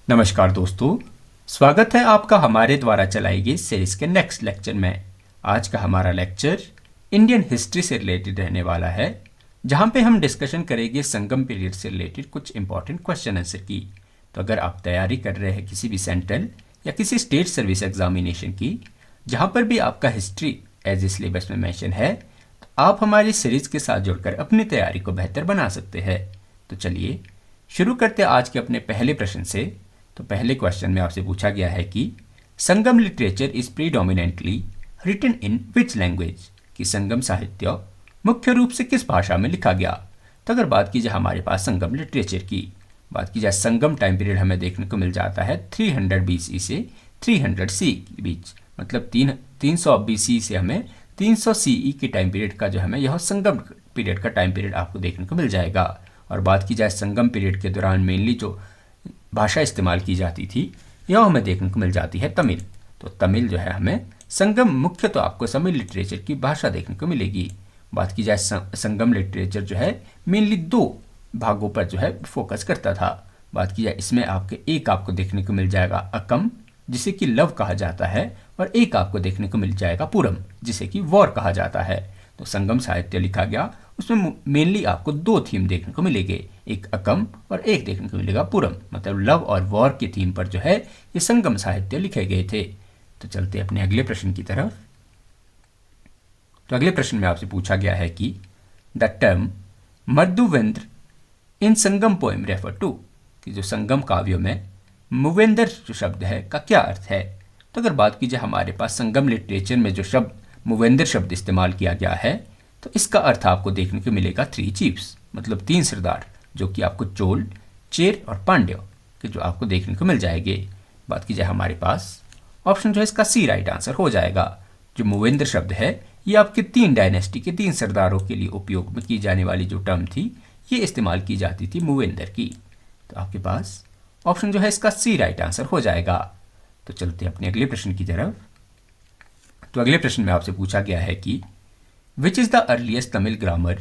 नमस्कार दोस्तों, स्वागत है आपका हमारे द्वारा चलाई गई सीरीज के नेक्स्ट लेक्चर में। आज का हमारा लेक्चर इंडियन हिस्ट्री से रिलेटेड रहने वाला है, जहां पे हम डिस्कशन करेंगे संगम पीरियड से रिलेटेड कुछ इंपॉर्टेंट क्वेश्चन आंसर की। तो अगर आप तैयारी कर रहे हैं किसी भी सेंट्रल या किसी स्टेट सर्विस एग्जामिनेशन की, जहां पर भी आपका हिस्ट्री एज ए सिलेबस में मेंशन है, तो आप हमारी सीरीज के साथ जुड़कर अपनी तैयारी को बेहतर बना सकते हैं। तो चलिए शुरू करते हैं आज के अपने पहले प्रश्न से। तो पहले क्वेश्चन में आपसे पूछा गया है कि Sangam literature is predominantly written in which language, कि संगम साहित्य मुख्य रूप से किस भाषा में लिखा गया। तो अगर बात की जाए हमारे पास संगम लिटरेचर की, बात की जाए संगम टाइम पीरियड हमें देखने को मिल जाता है 300 BC से 300 CE के बीच, मतलब 300 BC से हमें 300 CE के टाइम पीरियड का जो हमें यह संगम पीरियड का टाइम पीरियड आपको देखने को मिल जाएगा। और बात की जाए संगम पीरियड के दौरान मेनली जो भाषा इस्तेमाल की जाती थी यह हमें देखने को मिल जाती है तमिल। तो तमिल जो है हमें संगम मुख्य तो आपको तमिल लिटरेचर की भाषा देखने को मिलेगी। बात की जाए संगम लिटरेचर जो है मेनली दो भागों पर जो है फोकस करता था। बात की जाए इसमें एक आपको देखने को मिल जाएगा अकम, जिसे कि लव कहा जाता है, और एक आपको देखने को मिल जाएगा पुरम, जिसे कि वॉर कहा जाता है। तो संगम साहित्य लिखा गया, उसमें मेनली आपको दो थीम देखने को मिलेंगे, एक अकम और एक देखने को मिलेगा पुरम, मतलब लव और वॉर की थीम पर जो है ये संगम साहित्य लिखे गए थे। तो चलते अपने अगले प्रश्न की तरफ। तो अगले प्रश्न में आपसे पूछा गया है कि द टर्म मर्दुवेंद्र in Sangam poem refer to, कि जो संगम काव्यों में मुवेंद्र जो शब्द है का क्या अर्थ है। तो अगर बात की जाए हमारे पास संगम लिटरेचर में जो शब्द मुवेंद्र शब्द इस्तेमाल किया गया है, तो इसका अर्थ आपको देखने को मिलेगा 3 चीफ्स, मतलब 3 सरदार, जो कि आपको चोल, चेर और पांड्य के जो आपको देखने को मिल जाएंगे। बात की जाए हमारे पास ऑप्शन जो है इसका सी राइट आंसर हो जाएगा। जो मुवेंद्र शब्द है ये आपके 3 डायनेस्टी के 3 सरदारों के लिए उपयोग में की जाने वाली जो टर्म थी ये इस्तेमाल की जाती थी मुवेंद्र की। तो आपके पास ऑप्शन जो है इसका सी राइट आंसर हो जाएगा। तो चलते अपने अगले प्रश्न की तरफ। तो अगले प्रश्न में आपसे पूछा गया है कि which is the earliest Tamil grammar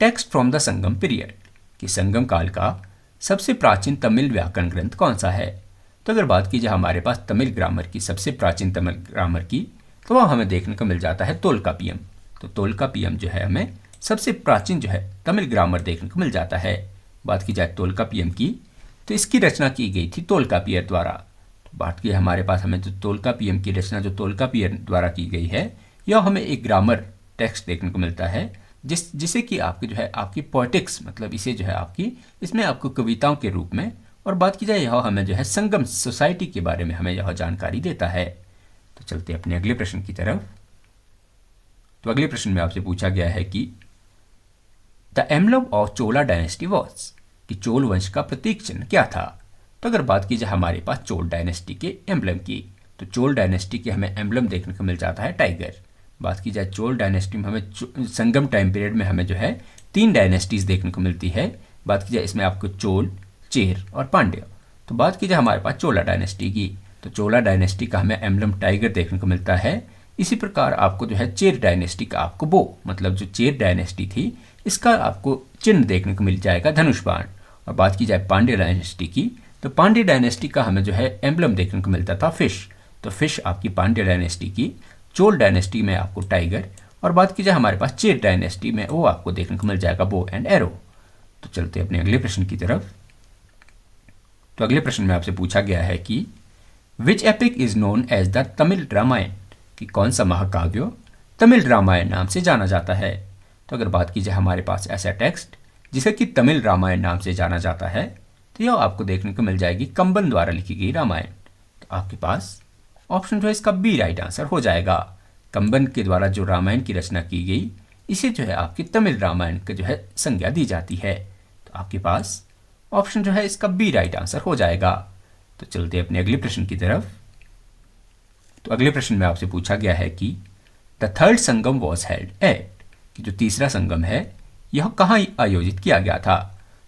text from the Sangam period, कि संगम काल का सबसे प्राचीन तमिल व्याकरण ग्रंथ कौन सा है। तो अगर बात की जाए हमारे पास तमिल ग्रामर की, सबसे प्राचीन तमिल ग्रामर की, तो वह हमें देखने को मिल जाता है तोल्कापियम। तो तोल्कापियम जो है हमें सबसे प्राचीन जो है तमिल ग्रामर देखने को मिल जाता है। बात की जाए तोल्कापियम की, तो इसकी रचना की गई थी तोल्कापियर द्वारा। तो बात की हमारे पास हमें जो तोल्कापियम की रचना जो तोल्कापियर द्वारा की गई है, यह हमें एक ग्रामर टेक्स्ट देखने को मिलता है, जिसे कि आपकी जो है आपकी पोएटिक्स, मतलब इसे जो है आपकी इसमें आपको कविताओं के रूप में, और बात की जाए यह हमें जो है संगम सोसाइटी के बारे में हमें यह जानकारी देता है। तो चलते अपने अगले प्रश्न की तरफ। तो अगले प्रश्न में आपसे पूछा गया है कि the emblem of Chola dynasty was, कि चोल वंश का प्रतीक चिन्ह क्या था। तो अगर बात की जाए हमारे पास चोल डायनेस्टी के एम्बलम की, तो चोल डायनेस्टी के हमें एम्बलम देखने को मिल जाता है टाइगर। बात की जाए चोल डायनेस्टी में हमें संगम टाइम पीरियड में हमें जो है 3 डायनेस्टीज देखने को मिलती है। बात की जाए इसमें आपको चोल, चेर और पांड्य। तो बात की जाए हमारे पास चोला डायनेस्टी की, तो चोला डायनेस्टी का हमें एम्बलम टाइगर देखने को मिलता है। इसी प्रकार आपको जो है चेर डायनेस्टी का आपको बो, मतलब जो चेर डायनेस्टी थी इसका आपको चिन्ह देखने को मिल जाएगा धनुष बाण। और बात की जाए पांड्य डायनेस्टी की, तो पांड्य डायनेस्टी का हमें जो है एम्बलम देखने को मिलता था फिश। तो फिश आपकी पांड्य डायनेस्टी की, चोल डायनेस्टी में आपको टाइगर, और बात की जाए हमारे पास चेर डायनेस्टी में वो आपको देखने को मिल जाएगा बो एंड एरो। तो चलते अपने अगले प्रश्न की तरफ। तो अगले प्रश्न में आपसे पूछा गया है कि which epic is known as the Tamil Ramayana, कि कौन सा महाकाव्य तमिल रामायण नाम से जाना जाता है। तो अगर बात की जाए हमारे पास ऐसा टेक्स्ट जिसे कि तमिल रामायण नाम से जाना जाता है, तो यह आपको देखने को मिल जाएगी कंबन द्वारा लिखी गई रामायण। तो आपके पास ऑप्शन जो है इसका बी राइट आंसर हो जाएगा। कंबन के द्वारा जो रामायण की रचना की गई, इसे जो है आपकी तमिल रामायण का जो है संज्ञा दी जाती है। तो आपके पास ऑप्शन जो है इसका बी राइट आंसर हो जाएगा। तो चलते अपने अगले प्रश्न की तरफ। तो अगले प्रश्न में आपसे पूछा गया है कि the third Sangam was held at, कि जो तीसरा संगम है यह कहाँ आयोजित किया गया था।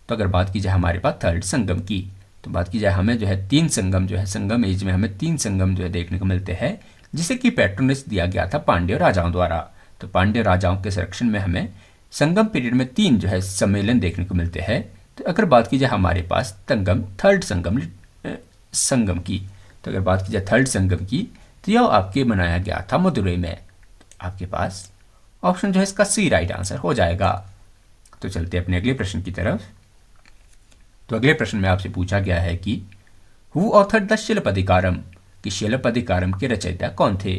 तो अगर बात की जाए हमारे पास थर्ड संगम की, तो बात की जाए हमें जो है 3 संगम जो है संगम एज में हमें 3 संगम जो है देखने को मिलते हैं, जिसे कि पैट्रोनेज दिया गया था पांड्य राजाओं द्वारा। तो पांड्य राजाओं के संरक्षण में हमें संगम पीरियड में 3 जो है सम्मेलन देखने को मिलते हैं। तो अगर बात की जाए हमारे पास थर्ड संगम संगम की। तो अगर बात की जाए थर्ड संगम की, तो यह आपके बनाया गया था मदुरई में। आपके पास ऑप्शन जो है इसका सी राइट आंसर हो जाएगा। तो चलते अपने अगले प्रश्न की तरफ। तो अगले प्रश्न में आपसे पूछा गया है कि हु ऑथर्ड द शिलपदिकारम, कि शिलपदिकारम के रचयिता कौन थे।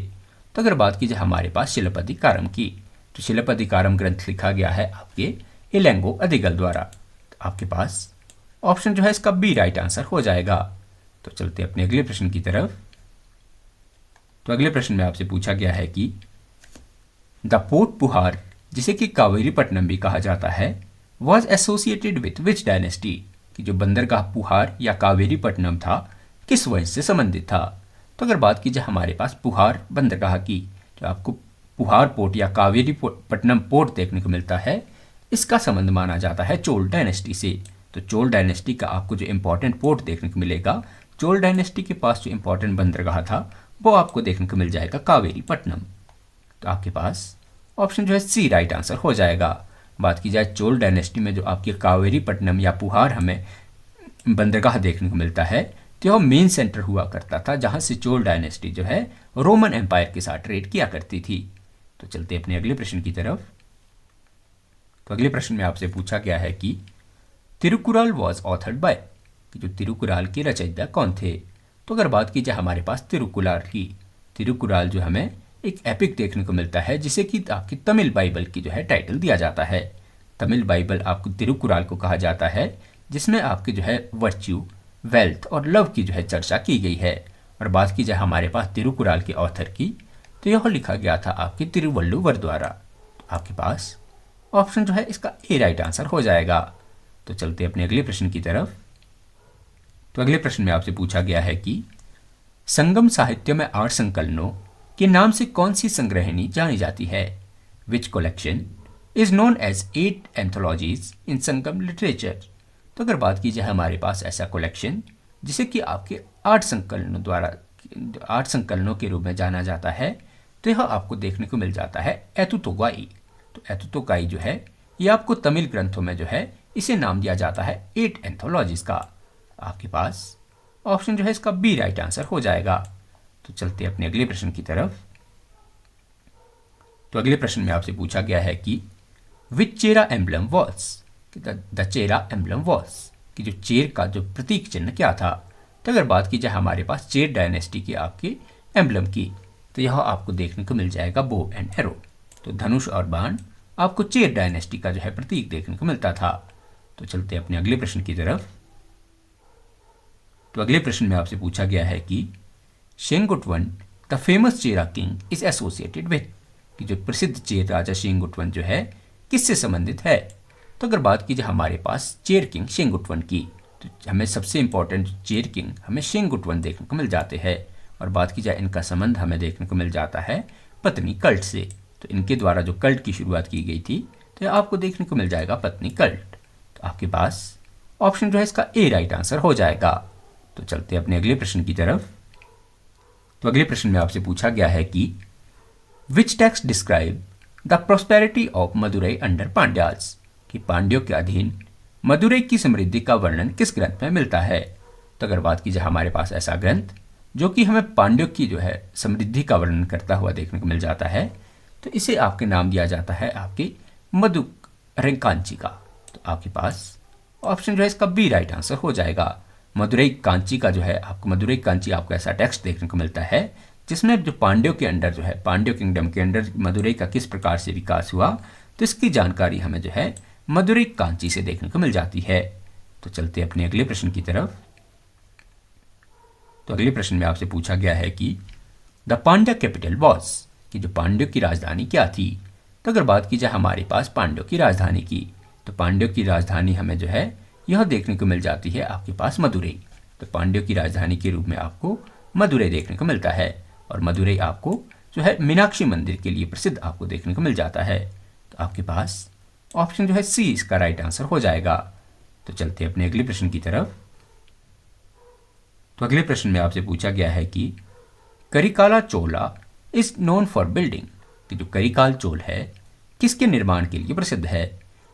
तो अगर बात की जाए हमारे पास शिलपदिकारम की, तो शिलपदिकारम ग्रंथ लिखा गया है आपके इलेंगो अदिगल द्वारा। तो आपके पास ऑप्शन जो है इसका बी राइट आंसर हो जाएगा। तो चलते अपने अगले प्रश्न की तरफ। तो अगले प्रश्न में आपसे पूछा गया है कि द पोर्ट पुहार, जिसे कि कावेरीपट्टनम भी कहा जाता है, was associated with which dynasty, कि जो बंदरगाह पुहार या कावेरीपट्टनम था किस वंश से संबंधित था। तो अगर बात की जाए हमारे पास पुहार बंदरगाह की, जो आपको पुहार पोर्ट या कावेरीपट्टनम पोर्ट देखने को मिलता है, इसका संबंध माना जाता है चोल डायनेस्टी से। तो चोल डायनेस्टी का आपको जो इंपॉर्टेंट पोर्ट देखने को मिलेगा, चोल डायनेस्टी के पास जो इंपॉर्टेंट बंदरगाह था वो आपको देखने को मिल जाएगा कावेरीपट्टनम। तो आपके पास ऑप्शन जो है सी राइट आंसर हो जाएगा। बात की जाए चोल डायनेस्टी में जो आपके कावेरीपट्टनम या पुहार हमें बंदरगाह देखने को मिलता है, तो यह मेन सेंटर हुआ करता था जहां से चोल डायनेस्टी जो है रोमन एम्पायर के साथ ट्रेड किया करती थी। तो चलते अपने अगले प्रश्न की तरफ। तो अगले प्रश्न में आपसे पूछा गया है कि तिरुकुराल वॉज ऑथर्ड बाय, जो तिरुकुराल के रचयिता कौन थे। तो अगर बात की जाए हमारे पास तिरुकुराल की, तिरुकुराल जो हमें एक एपिक देखने को मिलता है जिसे कि आपकी तमिल बाइबल की जो है टाइटल दिया जाता है। तमिल बाइबल आपको तिरुकुराल को कहा जाता है, जिसमें आपके जो है वर्च्यू, वेल्थ और लव की जो है चर्चा की गई है। और बात की जाए हमारे पास तिरुकुराल के ऑथर की, तो यह लिखा गया था आपके तिरुवल्लुवर द्वारा। तो आपके पास ऑप्शन जो है इसका ए राइट आंसर हो जाएगा। तो चलते अपने अगले प्रश्न की तरफ। तो अगले प्रश्न में आपसे पूछा गया है कि संगम साहित्य में 8 संकलनों के नाम से कौन सी संग्रहणी जानी जाती है। Which collection is known as 8 anthologies in Sangam literature. तो अगर बात की जाए हमारे पास ऐसा कलेक्शन जिसे कि आपके 8 संकलनों द्वारा 8 संकलनों के रूप में जाना जाता है, तो यह आपको देखने को मिल जाता है एतुतोगाई। तो एतुतोगाई जो है ये आपको तमिल ग्रंथों में जो है इसे नाम दिया जाता है 8 एंथोलॉजीज का। आपके पास ऑप्शन जो है इसका बी राइट आंसर हो जाएगा। तो चलते अपने अगले प्रश्न की तरफ। तो अगले प्रश्न में आपसे पूछा गया है कि which Chera emblem was, the Chera emblem was, कि जो चेर का जो प्रतीक चिन्ह क्या था। तो अगर बात की जाए हमारे पास चेर डायनेस्टी के आपके एम्बलम की, तो यह आपको देखने को मिल जाएगा बो एंड एरो। तो धनुष और बाण आपको चेर डायनेस्टी का जो है प्रतीक देखने को मिलता था। तो चलते अपने अगले प्रश्न की तरफ। तो अगले प्रश्न में आपसे पूछा गया है कि Senguttuvan the famous Chera king is associated with, कि जो प्रसिद्ध चेर राजा शेंगुटवन जो है किससे संबंधित है। तो अगर बात की जाए हमारे पास चेर किंग शेंगुटवन की, तो हमें सबसे इंपॉर्टेंट चेर किंग हमें शेंगुटवन देखने को मिल जाते हैं। और बात की जाए इनका संबंध हमें देखने को मिल जाता है पत्नी कल्ट से। तो इनके द्वारा जो कल्ट की शुरुआत की गई थी, तो यह आपको देखने को मिल जाएगा पत्नी कल्ट। तो आपके पास ऑप्शन जो है इसका ए राइट आंसर हो जाएगा। तो चलते अपने अगले प्रश्न की तरफ। तो अगले प्रश्न में आपसे पूछा गया है कि which text describe the prosperity of Madurai under Pandyas, कि पांड्यों के अधीन मदुरई की समृद्धि का वर्णन किस ग्रंथ में मिलता है। तो अगर बात की जाए हमारे पास ऐसा ग्रंथ जो कि हमें पांड्यों की जो है समृद्धि का वर्णन करता हुआ देखने को मिल जाता है, तो इसे आपके नाम दिया जाता है आपकी मधुरैकांची का। तो आपके पास ऑप्शन जो है इसका बी राइट आंसर हो जाएगा। मदुरई कांची का जो है आपको मदुरई कांची आपको ऐसा टेक्स्ट देखने को मिलता है जिसमें जो पांड्यों के अंडर जो है पांड्य किंगडम के अंडर मदुरई का किस प्रकार से विकास हुआ, तो इसकी जानकारी हमें जो है मदुरई कांची से देखने को मिल जाती है। तो चलते अपने अगले प्रश्न की तरफ। तो अगले प्रश्न में आपसे पूछा गया है कि द पांड्या कैपिटल वॉज, कि जो पांड्यों की राजधानी क्या थी। तो अगर बात की जाए हमारे पास पांड्यों की राजधानी की, तो पांड्यों की राजधानी हमें जो है यह देखने को मिल जाती है आपके पास मदुरई। तो पांड्यों की राजधानी के रूप में आपको मदुरई देखने को मिलता है। और मदुरई आपको जो है मीनाक्षी मंदिर के लिए प्रसिद्ध आपको देखने को मिल जाता है। तो आपके पास ऑप्शन जो है सी इसका राइट आंसर हो जाएगा। तो चलते अपने अगले प्रश्न की तरफ। तो अगले प्रश्न में आपसे पूछा गया है कि करिकाला चोला इज नोन फॉर बिल्डिंग, कि जो करिकाल चोल है किसके निर्माण के लिए प्रसिद्ध है।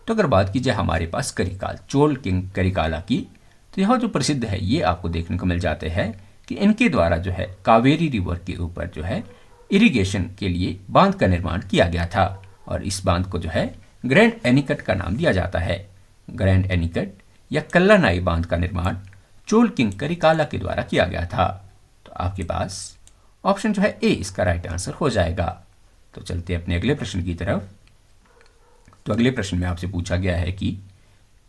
तो अगर बात की जाए हमारे पास करिकाल चोल किंग करिकाला की, तो यह जो प्रसिद्ध है ये आपको देखने को मिल जाते हैं कि इनके द्वारा जो है कावेरी रिवर के ऊपर जो है इरिगेशन के लिए बांध का निर्माण किया गया था, और इस बांध को जो है ग्रैंड एनीकट का नाम दिया जाता है। ग्रैंड एनीकट या कल्लानाई बांध का निर्माण चोल किंग करिकाला के द्वारा किया गया था। तो आपके पास ऑप्शन जो है ए इसका राइट आंसर हो जाएगा। तो चलते अपने अगले प्रश्न की तरफ। तो अगले प्रश्न में आपसे पूछा गया है कि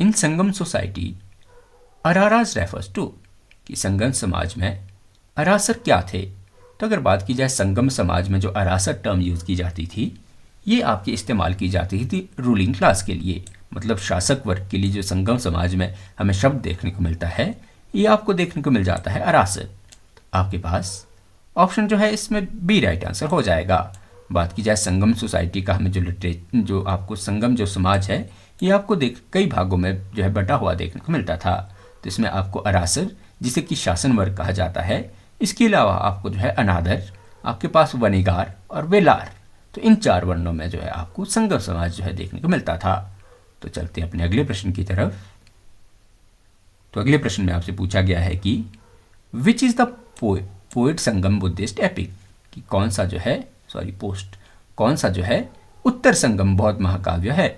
इन संगम सोसाइटी अराराज रेफर्स टू, कि संगम समाज में अरासर क्या थे। तो अगर बात की जाए संगम समाज में जो अरासर टर्म यूज़ की जाती थी, ये आपकी इस्तेमाल की जाती थी रूलिंग क्लास के लिए, मतलब शासक वर्ग के लिए जो संगम समाज में हमें शब्द देखने को मिलता है ये आपको देखने को मिल जाता है अरासर। तो आपके पास ऑप्शन जो है इसमें बी राइट आंसर हो जाएगा। बात की जाए संगम सोसाइटी का, हमें जो आपको संगम जो समाज है ये आपको कई भागों में जो है बटा हुआ देखने को मिलता था। तो इसमें आपको अरासर जिसे कि शासन वर्ग कहा जाता है, इसके अलावा आपको जो है अनादर, आपके पास वनीगार और वेलार, तो इन 4 वर्णों में जो है आपको संगम समाज जो है देखने को मिलता था। तो चलते अपने अगले प्रश्न की तरफ। तो अगले प्रश्न में आपसे पूछा गया है कि which is the poet Sangam Buddhist epic, कि कौन सा जो है उत्तर संगम बौद्ध महाकाव्य है।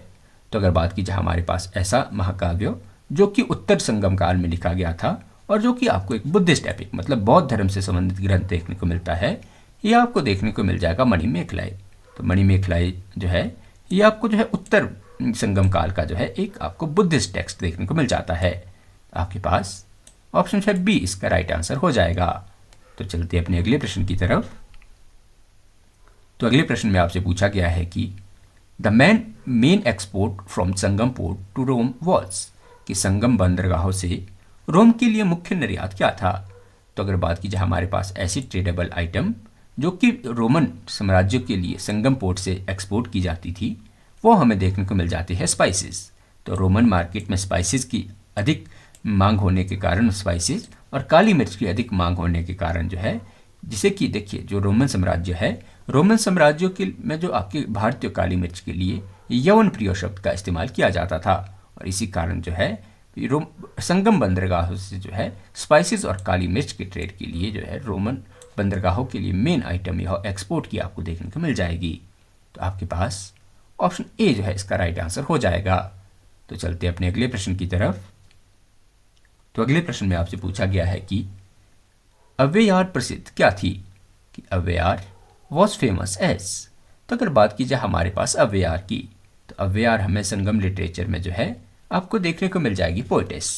तो अगर बात की जाए हमारे पास ऐसा महाकाव्य जो कि उत्तर संगम काल में लिखा गया था और जो कि आपको एक बुद्धिस्ट एपिक मतलब बौद्ध धर्म से संबंधित ग्रंथ देखने को मिलता है, ये आपको देखने को मिल जाएगा मणिमेखलाई। तो मणिमेखलाई जो है ये आपको जो है उत्तर संगम काल का जो है एक आपको बुद्धिस्ट टेक्स्ट देखने को मिल जाता है। आपके पास ऑप्शन है बी इसका राइट आंसर हो जाएगा। तो चलते अपने अगले प्रश्न की तरफ। तो अगले प्रश्न में आपसे पूछा गया है कि the main export from Sangam port to Rome was, कि संगम बंदरगाहों से रोम के लिए मुख्य निर्यात क्या था। तो अगर बात की जाए हमारे पास ऐसी ट्रेडेबल आइटम जो कि रोमन साम्राज्य के लिए संगम पोर्ट से एक्सपोर्ट की जाती थी, वो हमें देखने को मिल जाती है स्पाइसेस। तो रोमन मार्केट में स्पाइसेस की अधिक मांग होने के कारण स्पाइसेस और काली मिर्च की अधिक मांग होने के कारण जो है, जिसे कि देखिए जो रोमन साम्राज्य है, रोमन साम्राज्यों के में जो आपके भारतीय काली मिर्च के लिए यवन प्रिय शब्द का इस्तेमाल किया जाता था, और इसी कारण जो है संगम बंदरगाहों से जो है स्पाइसेस और काली मिर्च के ट्रेड के लिए जो है रोमन बंदरगाहों के लिए मेन आइटम यह एक्सपोर्ट की आपको देखने को मिल जाएगी। तो आपके पास ऑप्शन ए जो है इसका राइट आंसर हो जाएगा। तो चलते अपने अगले प्रश्न की तरफ। तो अगले प्रश्न में आपसे पूछा गया है कि अव्वेयार प्रसिद्ध क्या थी, कि अव्वेयार वॉज फेमस एज। तो अगर बात की जाए हमारे पास अव्वेयार की, तो अव्वेयार हमें संगम लिटरेचर में जो है आपको देखने को मिल जाएगी पोइटेस।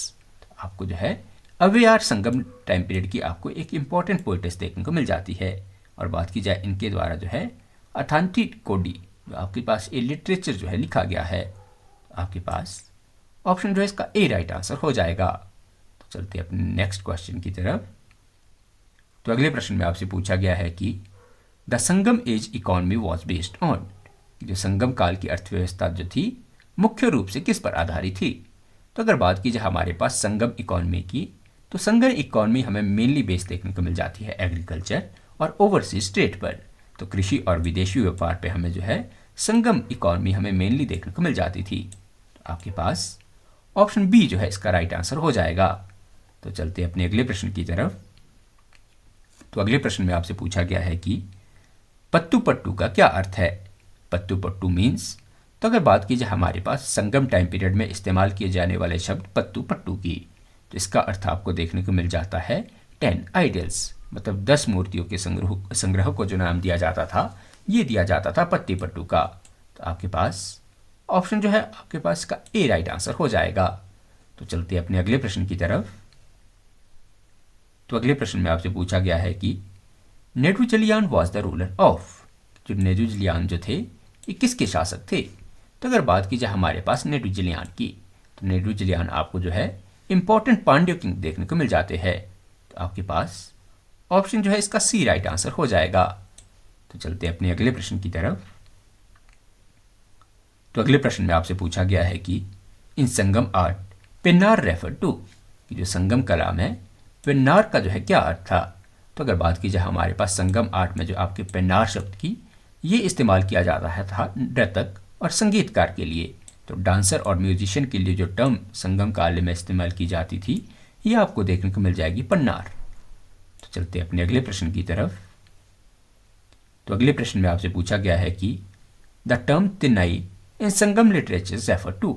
तो आपको जो है अव्वेयार संगम टाइम पीरियड की आपको एक इंपॉर्टेंट पोइटेस देखने को मिल जाती है। और बात की जाए इनके द्वारा जो है अथांटी कोडी जो आपके पास ये लिटरेचर जो है लिखा गया है, आपके पास ऑप्शन जो है इसका ए राइट आंसर हो जाएगा। तो चलते अपने नेक्स्ट क्वेश्चन की तरफ। तो अगले प्रश्न में आपसे पूछा गया है कि the Sangam age economy was based on, जो संगम काल की अर्थव्यवस्था जो थी मुख्य रूप से किस पर आधारित थी। तो अगर बात की जाए हमारे पास संगम इकोनॉमी की, तो संगम इकोनॉमी हमें मेनली बेस देखने को मिल जाती है एग्रीकल्चर और ओवरसीज ट्रेड पर। तो कृषि और विदेशी व्यापार पे हमें जो है संगम इकोनॉमी हमें मेनली देखने को मिल जाती थी। तो आपके पास ऑप्शन बी जो है इसका राइट आंसर हो जाएगा। तो चलते अपने अगले प्रश्न की तरफ। तो अगले प्रश्न में आपसे पूछा गया है कि पत्तू पट्टू का क्या अर्थ है। पत्तू पट्टू मीन्स, तो अगर बात की जाए हमारे पास संगम टाइम पीरियड में इस्तेमाल किए जाने वाले शब्द पत्तू पट्टू की, तो इसका अर्थ आपको देखने को मिल जाता है 10 आइडल्स, मतलब 10 मूर्तियों के संग्रह को जो नाम दिया जाता था ये दिया जाता था पत्ती पट्टू का। तो आपके पास ऑप्शन जो है आपके पास इसका ए राइट आंसर हो जाएगा। तो चलते अपने अगले प्रश्न की तरफ। तो अगले प्रश्न में आपसे पूछा गया है कि नेदुजिलियान वॉज द रूलर ऑफ, जो नेदुजिलियान जो थे ये किसके शासक थे। तो अगर बात की जाए हमारे पास नेदुजिलियान की, तो नेदुजिलियान आपको जो है इंपॉर्टेंट पांड्य किंग देखने को मिल जाते हैं। तो आपके पास ऑप्शन जो है इसका सी राइट आंसर हो जाएगा। तो चलते अपने अगले प्रश्न की तरफ। तो अगले प्रश्न में आपसे पूछा गया है कि इन संगम आर्ट पेन्नार रेफर टू, कि जो संगम कला में पेन्नार का जो है क्या अर्थ था। तो अगर बात की जाए हमारे पास संगम आर्ट में जो आपके पेन्नार शब्द की ये इस्तेमाल किया जाता था नर्तक और संगीतकार के लिए। तो डांसर और म्यूजिशियन के लिए जो टर्म संगम काल में इस्तेमाल की जाती थी ये आपको देखने को मिल जाएगी पन्नार। तो चलते अपने अगले प्रश्न की तरफ। तो अगले प्रश्न में आपसे पूछा गया है कि the term tinai in Sangam literature refer to,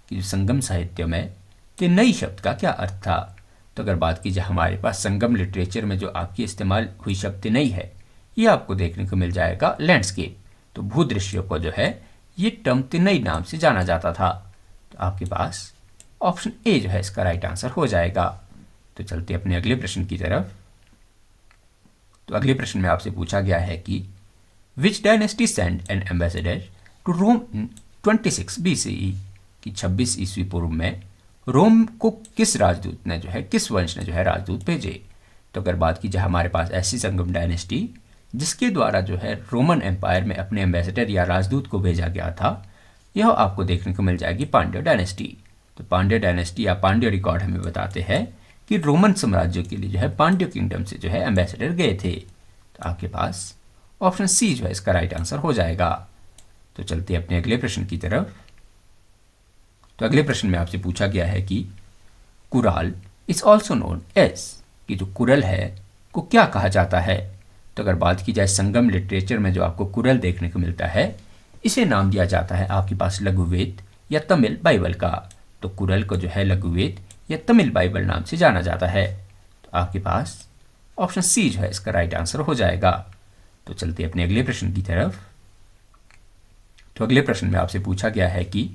कि जो संगम साहित्य में तिनई शब्द का क्या अर्थ था। तो अगर बात की जाए हमारे पास संगम लिटरेचर में जो आपकी इस्तेमाल हुई शब्द तिनई है, ये आपको देखने को मिल जाएगा लैंडस्केप। तो भूदृश्यों को जो है ये टर्म तिनई नाम से जाना जाता था। तो आपके पास ऑप्शन ए जो है इसका राइट आंसर हो जाएगा। तो चलते अपने अगले प्रश्न की तरफ। तो अगले प्रश्न में आपसे पूछा गया है कि which dynasty send an ambassador to Rome in 26 BCE, कि 26 ईस्वी पूर्व में रोम को किस राजदूत ने जो है, किस वंश ने जो है राजदूत भेजे। तो अगर बात की जाए हमारे पास ऐसी संगम डायनेस्टी जिसके द्वारा जो है रोमन एम्पायर में अपने एम्बेसडर या राजदूत को भेजा गया था, यह आपको देखने को मिल जाएगी पांड्य डायनेस्टी। तो पांड्य डायनेस्टी या पांड्य रिकॉर्ड हमें बताते हैं कि रोमन साम्राज्य के लिए जो है पांड्य किंगडम से जो है एम्बेसडर गए थे। तो आपके पास ऑप्शन सी जो है इसका राइट आंसर हो जाएगा। तो चलते अपने अगले प्रश्न की तरफ। तो अगले प्रश्न में आपसे पूछा गया है कि Kural is also known as, कि जो कुरल है को क्या कहा जाता है। तो अगर बात की जाए संगम लिटरेचर में जो आपको कुरल देखने को मिलता है, इसे नाम दिया जाता है आपके पास लघुवेद या तमिल बाइबल का। तो कुरल को जो है लघुवेद या तमिल बाइबल नाम से जाना जाता है। तो आपके पास ऑप्शन सी जो है इसका राइट आंसर हो जाएगा। तो चलते अपने अगले प्रश्न की तरफ। तो अगले प्रश्न में आपसे पूछा गया है कि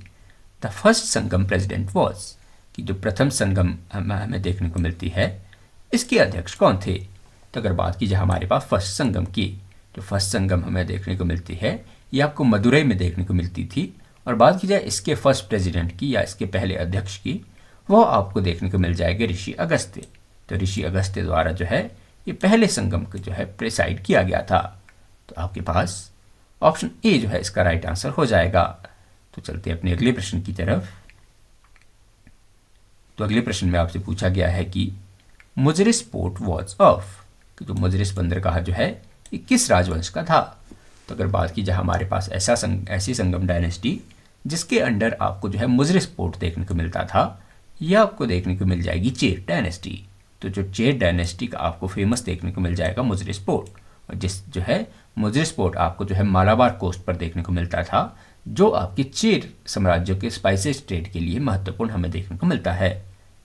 the first Sangam president was, कि जो प्रथम संगम हमें देखने को मिलती है, इसके अध्यक्ष कौन थे। तो अगर बात की जाए हमारे पास फर्स्ट संगम की, जो फर्स्ट संगम हमें देखने को मिलती है ये आपको मदुरई में देखने को मिलती थी। और बात की जाए इसके फर्स्ट प्रेसिडेंट की या इसके पहले अध्यक्ष की, वो आपको देखने को मिल जाएगा ऋषि अगस्त्य। तो ऋषि अगस्त्य द्वारा जो है ये पहले संगम को जो है प्रेसाइड किया गया था। तो आपके पास ऑप्शन ए जो है इसका राइट आंसर हो जाएगा। तो चलते अपने अगले प्रश्न की तरफ। तो अगले प्रश्न में आपसे पूछा गया है कि मुजरिस पोर्ट वॉज ऑफ, कि जो मुजरिस बंदरगाह जो है ये किस राजवंश का था। तो अगर बात की जाए हमारे पास ऐसी संगम डायनेस्टी जिसके अंडर आपको जो है मुजरिस पोर्ट देखने को मिलता था, यह आपको देखने को मिल जाएगी चेर डायनेस्टी। तो जो चेर डायनेस्टी का आपको फेमस देखने को मिल जाएगा मुजरिस पोर्ट, और जिस जो है मुजरिस पोर्ट आपको जो है मालाबार कोस्ट पर देखने को मिलता था, जो आपके चेर साम्राज्य के स्पाइसेस ट्रेड के लिए महत्वपूर्ण हमें देखने को मिलता है।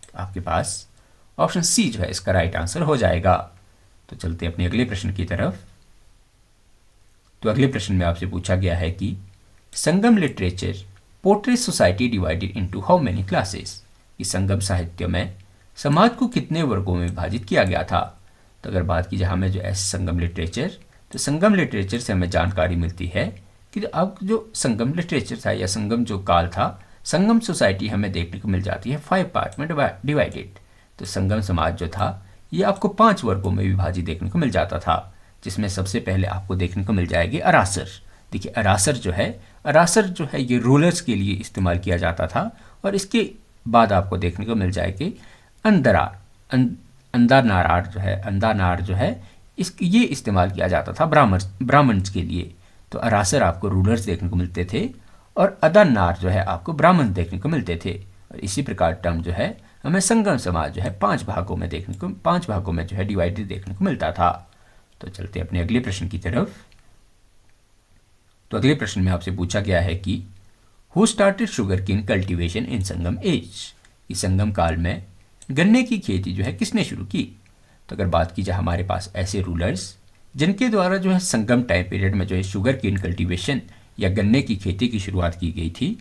तो आपके पास ऑप्शन सी जो है इसका राइट आंसर हो जाएगा। तो चलते अपने अगले प्रश्न की तरफ। तो अगले प्रश्न में आपसे पूछा गया है कि Sangam literature portrait society divided into how many classes, कि संगम साहित्य में समाज को कितने वर्गों में विभाजित किया गया था। तो अगर बात की जाए हमें जो ऐसे संगम लिटरेचर, तो संगम लिटरेचर से हमें जानकारी मिलती है कि अब जो संगम लिटरेचर था या संगम जो काल था, संगम सोसाइटी हमें देखने को मिल जाती है 5 पार्ट में डिवाइडेड। तो संगम समाज जो था ये आपको 5 वर्गों में विभाजित देखने को मिल जाता था, जिसमें सबसे पहले आपको देखने को मिल जाएगी अरासर। देखिए अरासर जो है ये रूलर्स के लिए इस्तेमाल किया जाता था। और इसके बाद आपको देखने को मिल जाएगी अंदानार जो है ये इस्तेमाल किया जाता था ब्राह्मण के लिए। तो अरासर आपको रूलर्स देखने को मिलते थे और अदानार जो है आपको ब्राह्मण देखने को मिलते थे। और इसी प्रकार टर्म जो है हमें संगम समाज जो है 5 भागों में जो है डिवाइडेड देखने को मिलता था। तो चलते अपने अगले प्रश्न की तरफ। तो अगले प्रश्न में आपसे पूछा गया है कि who started sugar cane cultivation in Sangam age, इस संगम काल में गन्ने की खेती जो है किसने शुरू की। तो अगर बात की जाए हमारे पास ऐसे रूलर्स जिनके द्वारा जो है संगम टाइम पीरियड में जो है शुगर केन कल्टीवेशन या गन्ने की खेती की शुरुआत की गई थी,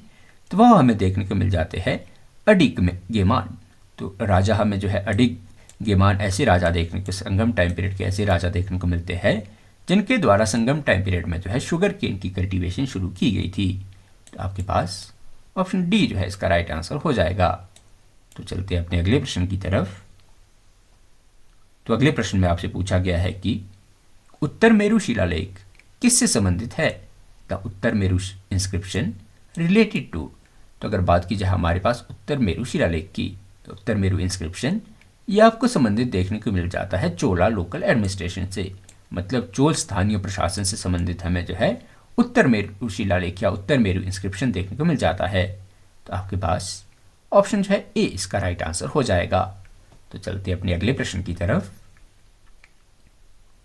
तो वह हमें देखने को मिल जाते हैं अडिग गेमान। तो राजा हमें जो है अडिग गेमान ऐसे राजा देखने को संगम टाइम पीरियड के ऐसे राजा देखने को मिलते हैं जिनके द्वारा संगम टाइम पीरियड में जो है शुगर केन की कल्टीवेशन शुरू की गई थी। तो आपके पास ऑप्शन डी जो है इसका राइट आंसर हो जाएगा। तो चलते हैं अपने अगले प्रश्न की तरफ। तो अगले प्रश्न में आपसे पूछा गया है कि उत्तर मेरु शिलालेख किससे संबंधित है। The Uttara Meru inscription related to. तो अगर बात की जाए हमारे पास उत्तर मेरु शिलालेख की, तो उत्तर मेरु इंस्क्रिप्शन ये आपको संबंधित देखने को मिल जाता है चोला लोकल एडमिनिस्ट्रेशन से, मतलब चोल स्थानीय प्रशासन से संबंधित हमें जो है उत्तर मेरु शिलालेख या उत्तर मेरु इंस्क्रिप्शन देखने को मिल जाता है। तो आपके पास ऑप्शन जो है ए इसका राइट आंसर हो जाएगा। तो चलते अपने अगले प्रश्न की तरफ।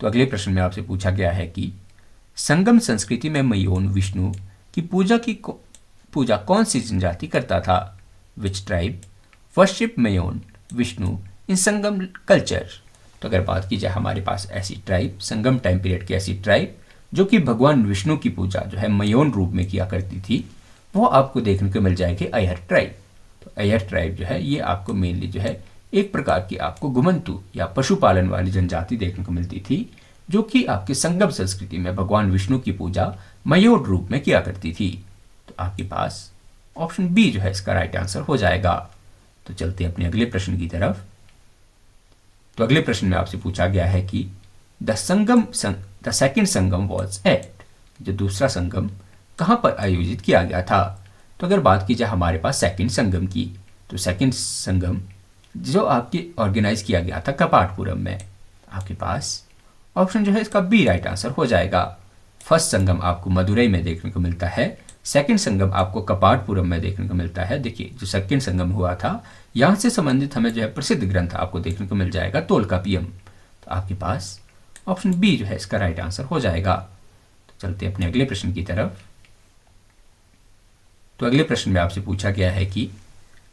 तो अगले प्रश्न में आपसे पूछा गया है कि संगम संस्कृति में मयोन विष्णु की पूजा कौन सी जनजाति करता था? Which tribe worship Mayon Vishnu in Sangam culture? तो अगर बात की जाए हमारे पास ऐसी ट्राइब, संगम टाइम पीरियड की ऐसी ट्राइब जो कि भगवान विष्णु की पूजा जो है मयोन रूप में किया करती थी, वो आपको देखने को मिल जाएगी अय्यर ट्राइब। तो अय्यर ट्राइब जो है ये आपको मेनली जो है एक प्रकार की आपको गुमंतु या पशुपालन वाली जनजाति देखने को मिलती थी, जो कि आपके संगम संस्कृति में भगवान विष्णु की पूजा मयूर रूप में किया करती थी। तो आपके पास ऑप्शन बी जो है इसका राइट आंसर हो जाएगा। तो चलते अपने अगले प्रश्न की तरफ। तो अगले प्रश्न में आपसे पूछा गया है कि the second Sangam was at, जो दूसरा संगम कहाँ पर आयोजित किया गया था? तो अगर बात की जाए हमारे पास सेकंड संगम की, तो सेकंड संगम जो आपके ऑर्गेनाइज किया गया था कपाटपुरम में। आपके पास ऑप्शन जो है इसका बी राइट आंसर हो जाएगा। फर्स्ट संगम आपको मदुरई में देखने को मिलता है, सेकंड संगम आपको कपाटपुरम में देखने को मिलता है। देखिए जो सेकंड संगम हुआ था यहाँ से संबंधित हमें जो है प्रसिद्ध ग्रंथ आपको देखने को मिल जाएगा तोलकापियम। तो आपके पास ऑप्शन बी जो है इसका राइट आंसर हो जाएगा। तो चलते अपने अगले प्रश्न की तरफ। तो अगले प्रश्न में आपसे पूछा गया है कि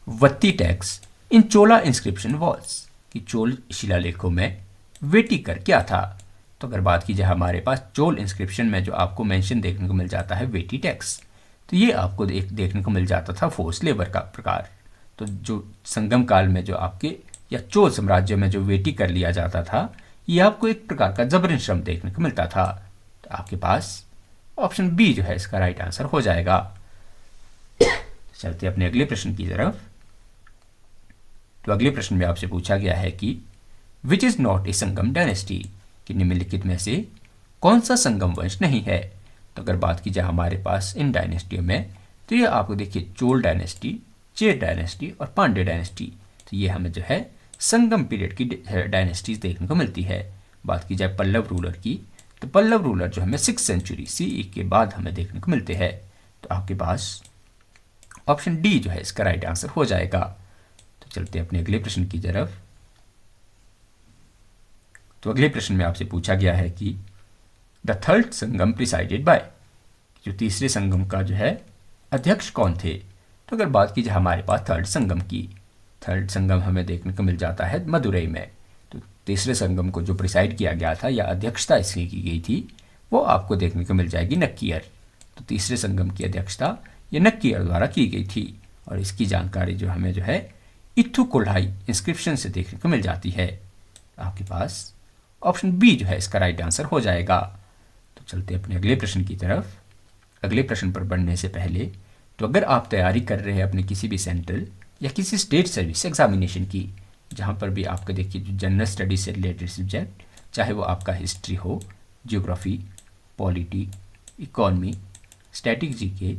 वत्ती tax in Chola inscription walls, कि चोल शिलालेखों में वेटिकर क्या था? तो अगर बात की जाए हमारे पास चोल इंस्क्रिप्शन में जो आपको मेंशन देखने को मिल जाता है वेटी टैक्स, तो ये आपको देखने को मिल जाता था फोर्स लेबर का प्रकार। तो जो संगम काल में जो आपके या चोल साम्राज्य में जो वेटी कर लिया जाता था, ये आपको एक प्रकार का जबरन श्रम देखने को मिलता था। तो आपके पास ऑप्शन बी जो है इसका राइट आंसर हो जाएगा। चलते अपने अगले प्रश्न की तरफ। तो अगले प्रश्न में आपसे पूछा गया है कि which is not a Sangam dynasty, कि निम्नलिखित में से कौन सा संगम वंश नहीं है? तो अगर बात की जाए हमारे पास इन डायनेस्टियों में, तो ये आपको देखिए चोल डायनेस्टी, चेर डायनेस्टी और पांड्य डायनेस्टी, तो ये हमें जो है संगम पीरियड की डायनेस्टीज देखने को मिलती है। बात की जाए पल्लव रूलर की, तो पल्लव रूलर जो हमें 6th सेंचुरी CE के बाद हमें देखने को मिलते हैं। तो आपके पास ऑप्शन डी जो है इसका राइट आंसर हो जाएगा। तो चलते अपने अगले प्रश्न की तरफ। तो अगले प्रश्न में आपसे पूछा गया है कि the third Sangam presided bye, जो तीसरे संगम का जो है अध्यक्ष कौन थे? तो अगर बात की जाए हमारे पास थर्ड संगम की, थर्ड संगम हमें देखने को मिल जाता है मदुरई में। तो तीसरे संगम को जो प्रिसाइड किया गया था या अध्यक्षता इसकी की गई थी, वो आपको देखने को मिल जाएगी नक्कियर। तो तीसरे संगम की अध्यक्षता ये नक्कियर द्वारा की गई थी, और इसकी जानकारी जो हमें जो है इथु कोल्हाई इंस्क्रिप्शन से देखने को मिल जाती है। आपके पास ऑप्शन बी जो है इसका राइट आंसर हो जाएगा। तो चलते अपने अगले प्रश्न की तरफ। अगले प्रश्न पर बढ़ने से पहले, तो अगर आप तैयारी कर रहे हैं अपने किसी भी सेंट्रल या किसी स्टेट सर्विस एग्जामिनेशन की, जहाँ पर भी आपका देखिए जो जनरल स्टडीज से रिलेटेड सब्जेक्ट, चाहे वो आपका हिस्ट्री हो, geography, polity, economy, static GK,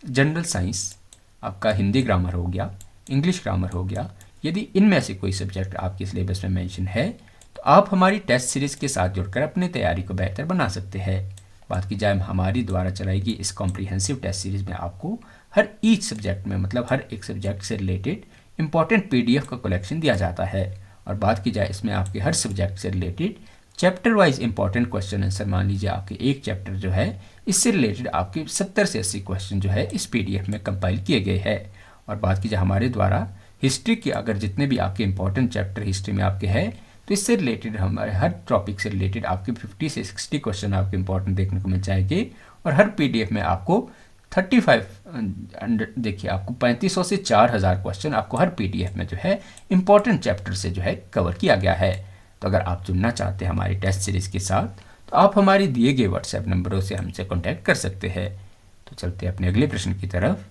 general science, आपका हिंदी ग्रामर हो गया, इंग्लिश ग्रामर हो गया, यदि इनमें से कोई सब्जेक्ट आपके सिलेबस में मेंशन है, तो आप हमारी टेस्ट सीरीज़ के साथ जुड़कर अपनी तैयारी को बेहतर बना सकते हैं। बात की जाए हमारी द्वारा चलाई गई इस कॉम्प्रिहेंसिव टेस्ट सीरीज़ में आपको हर ईच सब्जेक्ट में, मतलब हर एक सब्जेक्ट से रिलेटेड इंपॉर्टेंट PDF का कलेक्शन दिया जाता है। और बात की जाए इसमें आपके हर सब्जेक्ट से related chapter wise important question answer, मान लीजिए आपके एक चैप्टर जो है इससे रिलेटेड आपके 70 से 80 क्वेश्चन जो है इस PDF में कंपाइल किए गए हैं। और बात की जाए हमारे द्वारा हिस्ट्री के अगर जितने भी आपके इंपॉर्टेंट चैप्टर हिस्ट्री में आपके हैं, तो इससे रिलेटेड हमारे हर टॉपिक से रिलेटेड आपके 50 से 60 क्वेश्चन आपके इंपॉर्टेंट देखने को मिल जाएंगे। और हर PDF में आपको 35 देखिए आपको 3500 से 4000 क्वेश्चन आपको हर PDF में जो है इंपॉर्टेंट चैप्टर से जो है कवर किया गया है। तो अगर आप जुड़ना चाहते हैं हमारी टेस्ट सीरीज़ के साथ, तो आप हमारे दिए गए व्हाट्सएप नंबरों से हमसे कॉन्टैक्ट कर सकते हैं। तो चलते अपने अगले प्रश्न की तरफ।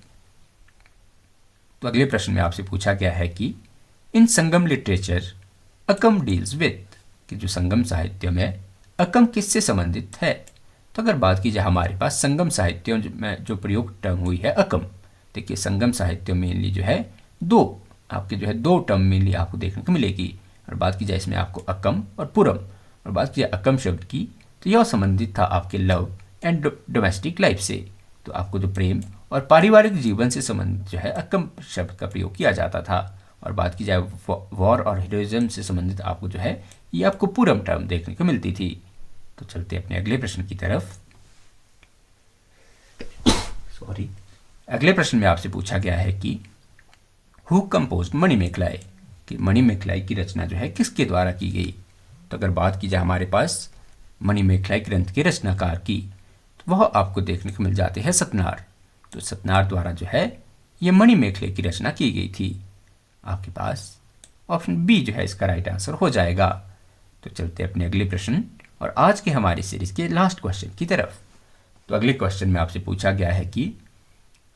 तो अगले प्रश्न में आपसे पूछा गया है कि इन संगम लिटरेचर अकम डील्स विथ, कि जो संगम साहित्य में अकम किससे संबंधित है? तो अगर बात की जाए हमारे पास संगम साहित्यों में जो प्रयोग टर्म हुई है अकम, देखिए संगम साहित्य मेनली जो है दो टर्म मेनली आपको देखने को मिलेगी। और बात की जाए इसमें आपको अकम और पुरम, और बात की जाए अकम शब्द की, तो यह संबंधित था आपके लव एंड डोमेस्टिक लाइफ से। तो आपको जो प्रेम और पारिवारिक जीवन से संबंधित जो है अकम शब्द का प्रयोग किया जाता था। और बात की जाए वॉर और हीरोइज्म से संबंधित आपको जो है ये आपको पूरम टर्म देखने को मिलती थी। तो चलते अपने अगले प्रश्न की तरफ। सॉरी, अगले प्रश्न में आपसे पूछा गया है कि हु कंपोज्ड मणिमेखलाई, कि मणिमेखलाई की रचना जो है किसके द्वारा की गई। तो अगर बात की जाए हमारे पास मणिमेखलाई ग्रंथ के रचनाकार की, तो वह आपको देखने को मिल जाते हैं सतनार। तो सतनार द्वारा जो है ये मणिमेखलाई की रचना की गई थी। आपके पास ऑप्शन बी जो है इसका राइट आंसर हो जाएगा। तो चलते अपने अगले प्रश्न और आज के हमारी सीरीज के लास्ट क्वेश्चन की तरफ। तो अगले क्वेश्चन में आपसे पूछा गया है कि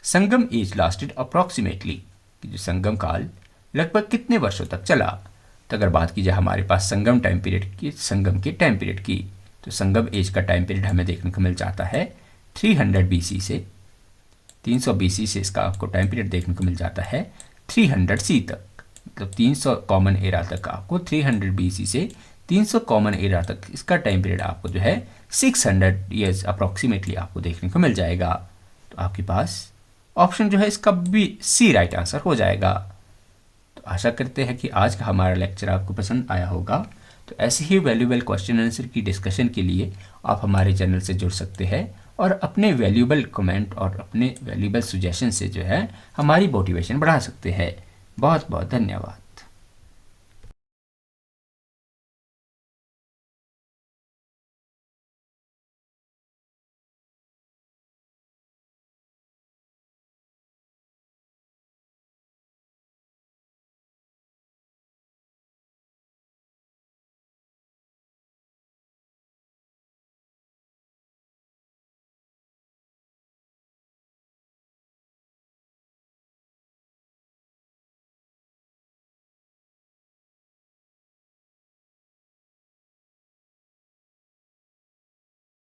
संगम एज लास्टेड अप्रॉक्सीमेटली, कि जो संगम काल लगभग कितने वर्षों तक चला। तो अगर बात की जाए हमारे पास संगम टाइम पीरियड की, संगम के टाइम पीरियड की, तो संगम एज का टाइम पीरियड हमें देखने को मिल जाता है 300 BC से 300 BC से इसका आपको टाइम पीरियड देखने को मिल जाता है 300 C तक। मतलब 300 कॉमन एरा तक आपको 300 BC से 300 कॉमन एरा तक इसका टाइम पीरियड आपको जो है 600 ईयर्स अप्रॉक्सीमेटली आपको देखने को मिल जाएगा। तो आपके पास ऑप्शन जो है इसका बी सी राइट आंसर हो जाएगा। तो आशा करते हैं कि आज का हमारा लेक्चर आपको पसंद आया होगा। तो ऐसे ही वैल्यूएबल क्वेश्चन आंसर की डिस्कशन के लिए आप हमारे चैनल से जुड़ सकते हैं और अपने वैल्यूएबल कमेंट और अपने वैल्यूएबल सजेशन से जो है हमारी मोटिवेशन बढ़ा सकते हैं। बहुत बहुत धन्यवाद।